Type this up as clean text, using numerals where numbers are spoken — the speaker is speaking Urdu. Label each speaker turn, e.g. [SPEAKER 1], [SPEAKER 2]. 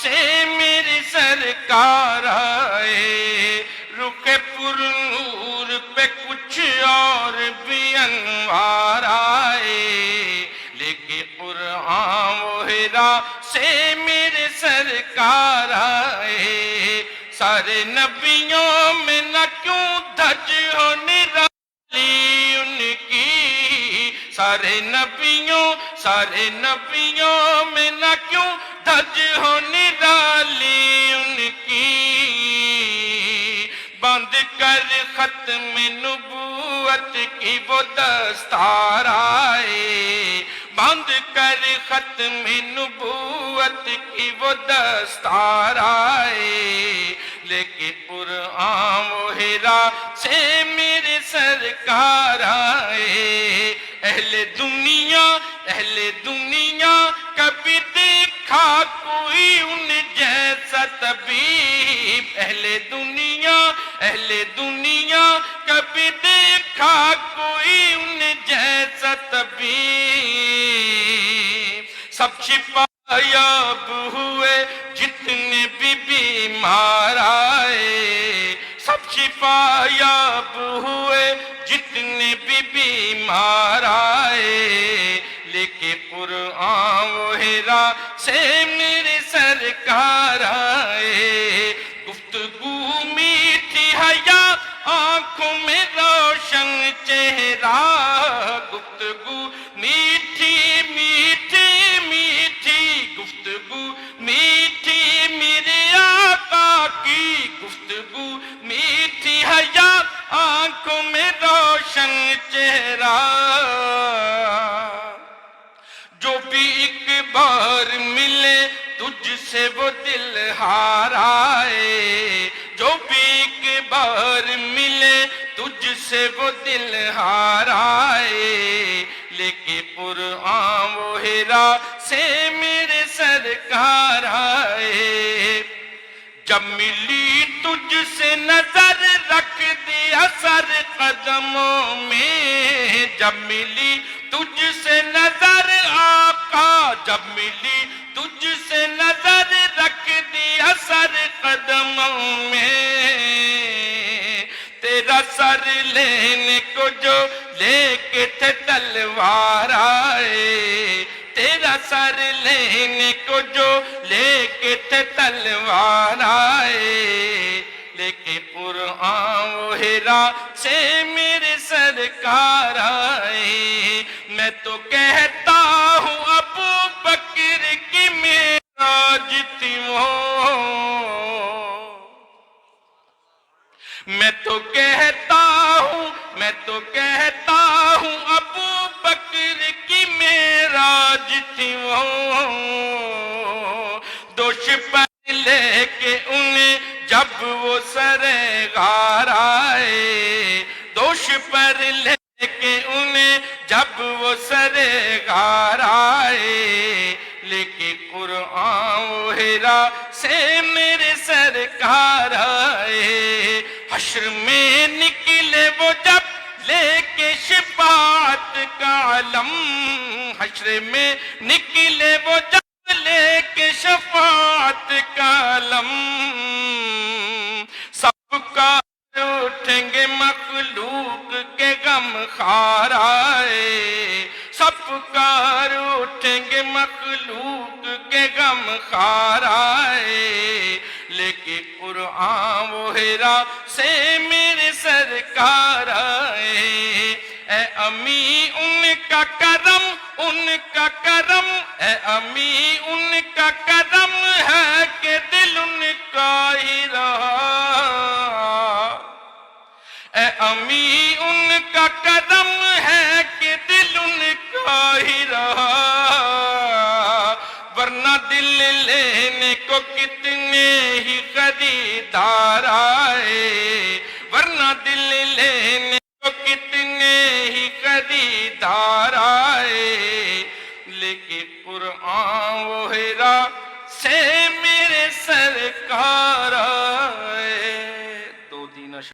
[SPEAKER 1] سے میری سرکار آئے، رخ پر نور پہ کچھ اور بھی انوار آئے، لیکن قرآن و حرا سے میرے سرکار آئے۔ سارے نبیوں میں نہ کیوں دھج ہو نرالی ان کی، سارے نبیوں میں نہ کیوں دھج ہو نرالی ان کی، باندھ کر ختم نبوت کی وہ دستار آئے، باندھ کر ختم نبوت کی وہ دستار آئے، لیکن قرآن و حرا سے میرے سرکار آئے۔ اہل دنیا کبھی دیکھا کوئی ان جیسا طبیب، اہل دنیا کبھی دیکھا کوئی ان جیسا طبیب، سب شفا یاب ہوئے جتنے بھی بیمار آئے، سب شفا یاب ہوئے جتنے بھی بیمار آئے، لیکن قرآن و حرا سے میرے سرکار آئے۔ گفتگو میٹھی حیا آنکھوں میں روشن چہرہ، گفتگو میٹھی میٹھی میٹھی، گفتگو میٹھی میرے آقا کی، گفتگو میٹھی حیا آنکھوں میں روشن چہرہ، جو بھی ایک بار ملے تجھ سے وہ دل ہار آئے، جو بھی ایک بار ملے تجھ سے وہ دل ہار آئے، لیکن قرآن و حرا سے میرے سرکار آئے۔ جب ملی تجھ سے نظر رکھ دیا سر قدموں میں، جب ملی تجھ سے نظر آقا، جب ملی تجھ سے نظر رکھ دیا سر قدموں میں، تیرا سر لینے کو جو لے کے تھے تلوار آئے، تیرا سر لینے کو جو لے کے تھے تلوار آئے، لیکن قرآن و حرا سے میرے سرکار آئے۔ میں تو کہتا ہوں ابو بکر کی معراج تھی وہ، میں تو کہتا ہوں ابو بکر کی معراج تھی وہ، دوش پر لے کے انہیں جب وہ سرِ غار آئے، دوش پر لے کے انہیں جب وہ سرِ غار آئے، لیکن قرآن و حرا سے میرے سرکار آئے۔ حشر میں نکلے وہ جب لے کے شفاعت کا علم، حشر میں نکلے وہ جب لے کے شفاعت کا علم، سب کا اٹھیں گے مخلوق کے غم خار آئے، سب کار اٹھیں گے مخلوق کے غم خار آئے، لیکن قرآن و حرا سے میرے سرکار آئے۔ اے امی ان کا کرم، ان کا کرم، اے امی ان کا کرم ہے کہ دل ان کا ہی رہا، اے امی ان کا کرم ہے کہ دل ان کا ہی رہا، ورنہ دل لینے کو کتنے ہی خریدار آئے، ورنہ دل لینے کو کتنے ہی خریدار آئے، لیکن قرآن و حرا سے میرے سرکار آئے۔